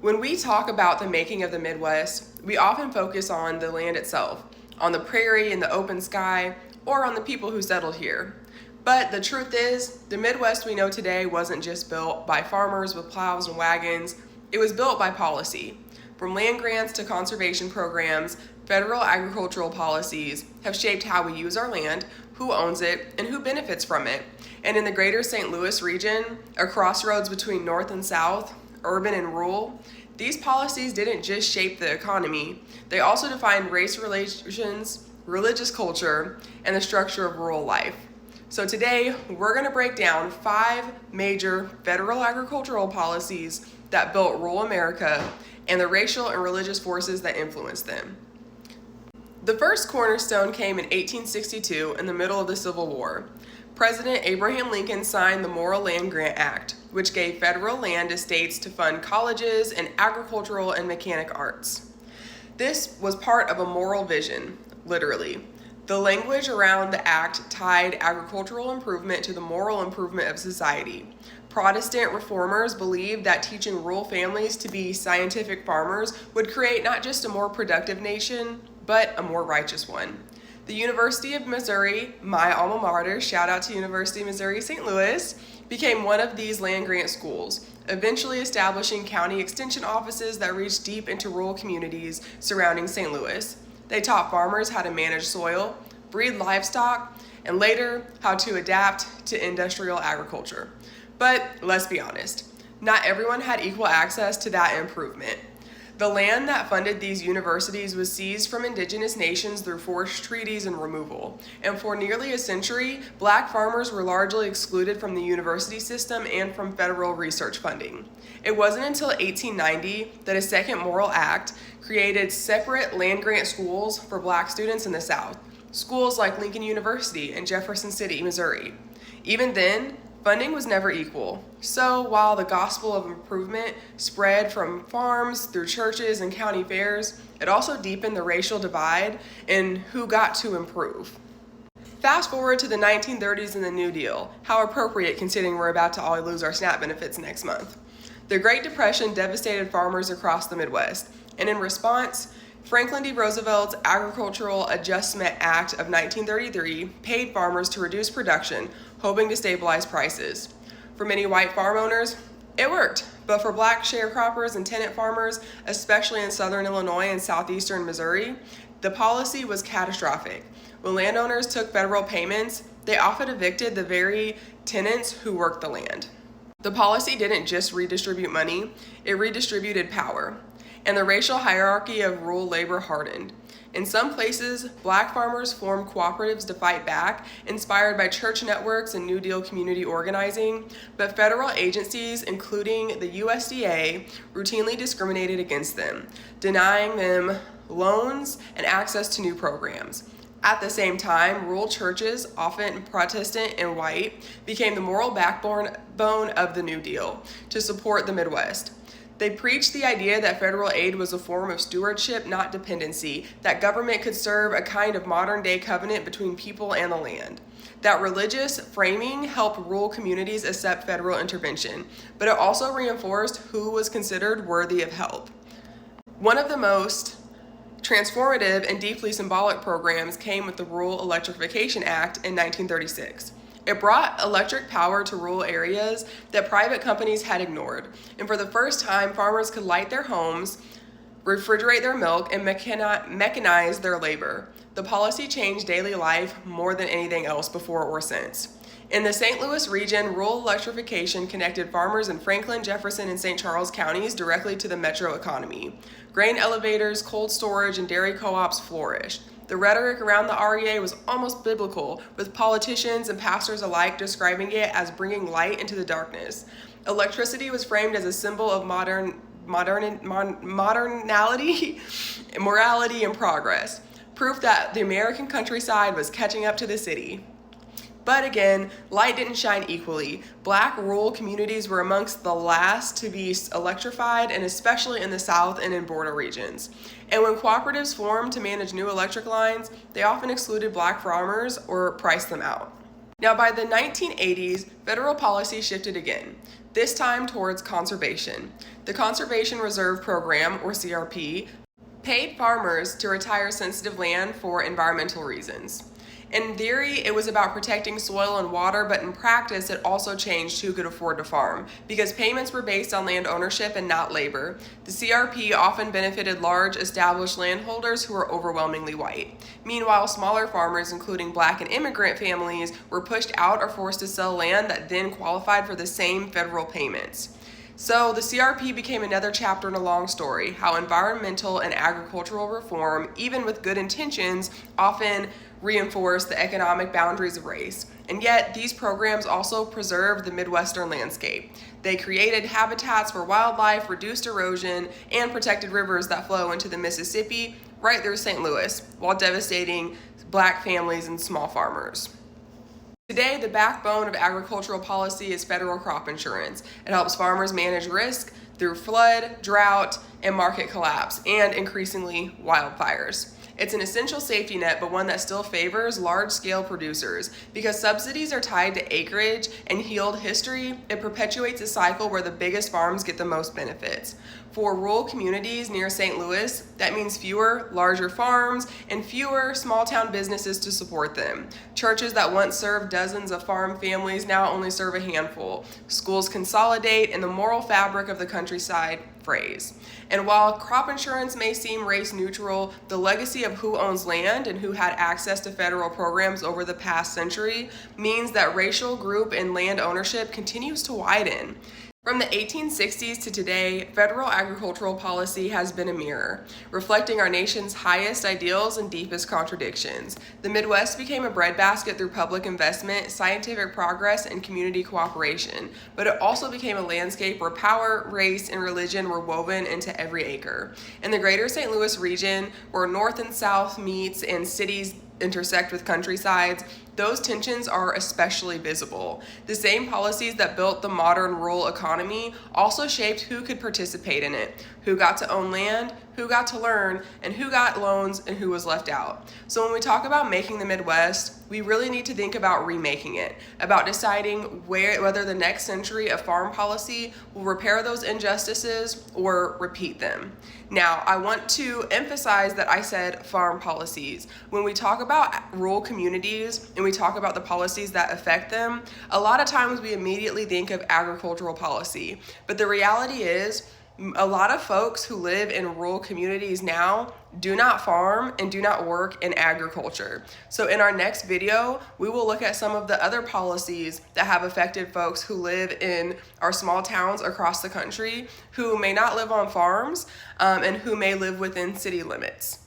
When we talk about the making of the Midwest, we often focus on the land itself, on the prairie and the open sky, or on the people who settled here. But the truth is, the Midwest we know today wasn't just built by farmers with plows and wagons, it was built by policy. From land grants to conservation programs, federal agricultural policies have shaped how we use our land, who owns it, and who benefits from it. And in the greater St. Louis region, a crossroads between north and south, urban and rural, these policies didn't just shape the economy, they also defined race relations, religious culture, and the structure of rural life. So today, we're going to break down 5 major federal agricultural policies that built rural America and the racial and religious forces that influenced them. The first cornerstone came in 1862 in the middle of the Civil War. President Abraham Lincoln signed the Morrill Land Grant Act, which gave federal land to states to fund colleges and agricultural and mechanic arts. This was part of a moral vision, literally. The language around the act tied agricultural improvement to the moral improvement of society. Protestant reformers believed that teaching rural families to be scientific farmers would create not just a more productive nation, but a more righteous one. The University of Missouri, my alma mater, shout out to University of Missouri St. Louis, became one of these land grant schools, eventually establishing county extension offices that reached deep into rural communities surrounding St. Louis. They taught farmers how to manage soil, breed livestock, and later how to adapt to industrial agriculture. But let's be honest, not everyone had equal access to that improvement. The land that funded these universities was seized from indigenous nations through forced treaties and removal. And for nearly a century, black farmers were largely excluded from the university system and from federal research funding. It wasn't until 1890 that a second Morrill Act created separate land grant schools for black students in the South, schools like Lincoln University in Jefferson City, Missouri. Even then, funding was never equal. So while the gospel of improvement spread from farms through churches and county fairs, it also deepened the racial divide in who got to improve. Fast forward to the 1930s and the New Deal. How appropriate considering we're about to all lose our SNAP benefits next month. The Great Depression devastated farmers across the Midwest, and in response, Franklin D. Roosevelt's Agricultural Adjustment Act of 1933 paid farmers to reduce production, hoping to stabilize prices. For many white farm owners, it worked, but for black sharecroppers and tenant farmers, especially in southern Illinois and southeastern Missouri, the policy was catastrophic. When landowners took federal payments, they often evicted the very tenants who worked the land. The policy didn't just redistribute money, it redistributed power. And the racial hierarchy of rural labor hardened. In some places, black farmers formed cooperatives to fight back, inspired by church networks and New Deal community organizing, but federal agencies, including the USDA, routinely discriminated against them, denying them loans and access to new programs. At the same time, rural churches, often Protestant and white, became the moral backbone of the New Deal to support the Midwest. They preached the idea that federal aid was a form of stewardship, not dependency, that government could serve a kind of modern-day covenant between people and the land. That religious framing helped rural communities accept federal intervention, but it also reinforced who was considered worthy of help. One of the most transformative and deeply symbolic programs came with the Rural Electrification Act in 1936. It brought electric power to rural areas that private companies had ignored. And for the first time, farmers could light their homes, refrigerate their milk, and mechanize their labor. The policy changed daily life more than anything else before or since. In the St. Louis region, rural electrification connected farmers in Franklin, Jefferson, and St. Charles counties directly to the metro economy. Grain elevators, cold storage, and dairy co-ops flourished. The rhetoric around the REA was almost biblical, with politicians and pastors alike describing it as bringing light into the darkness. Electricity was framed as a symbol of modernality, morality, and progress, proof that the American countryside was catching up to the city. But again, light didn't shine equally. Black rural communities were amongst the last to be electrified, and especially in the South and in border regions. And when cooperatives formed to manage new electric lines, they often excluded black farmers or priced them out. Now, by the 1980s, federal policy shifted again, this time towards conservation. The Conservation Reserve Program, or CRP, paid farmers to retire sensitive land for environmental reasons. In theory, it was about protecting soil and water, but in practice, it also changed who could afford to farm because payments were based on land ownership and not labor. The CRP often benefited large, established landholders who were overwhelmingly white. Meanwhile, smaller farmers, including Black and immigrant families, were pushed out or forced to sell land that then qualified for the same federal payments. So the CRP became another chapter in a long story, how environmental and agricultural reform, even with good intentions, often reinforce the economic boundaries of race. And yet, these programs also preserved the Midwestern landscape. They created habitats for wildlife, reduced erosion, and protected rivers that flow into the Mississippi right through St. Louis, while devastating Black families and small farmers. Today, the backbone of agricultural policy is federal crop insurance. It helps farmers manage risk through flood, drought, and market collapse, and increasingly wildfires. It's an essential safety net, but one that still favors large-scale producers. Because subsidies are tied to acreage and healed history, it perpetuates a cycle where the biggest farms get the most benefits. For rural communities near St. Louis, that means fewer, larger farms and fewer small-town businesses to support them. Churches that once served dozens of farm families now only serve a handful. Schools consolidate, and the moral fabric of the countryside frays. And while crop insurance may seem race neutral, the legacy of who owns land and who had access to federal programs over the past century means that racial group and land ownership continues to widen. From the 1860s to today, federal agricultural policy has been a mirror, reflecting our nation's highest ideals and deepest contradictions. The Midwest became a breadbasket through public investment, scientific progress, and community cooperation, but it also became a landscape where power, race, and religion were woven into every acre. In the greater St. Louis region, where north and south meets and cities intersect with countrysides, those tensions are especially visible. The same policies that built the modern rural economy also shaped who could participate in it, who got to own land, who got to learn, and who got loans and who was left out. So when we talk about making the Midwest, we really need to think about remaking it, about deciding whether the next century of farm policy will repair those injustices or repeat them. Now, I want to emphasize that I said farm policies. When we talk about rural communities and we talk about the policies that affect them, a lot of times we immediately think of agricultural policy. But the reality is, a lot of folks who live in rural communities now do not farm and do not work in agriculture. So in our next video, we will look at some of the other policies that have affected folks who live in our small towns across the country, who may not live on farms, and who may live within city limits.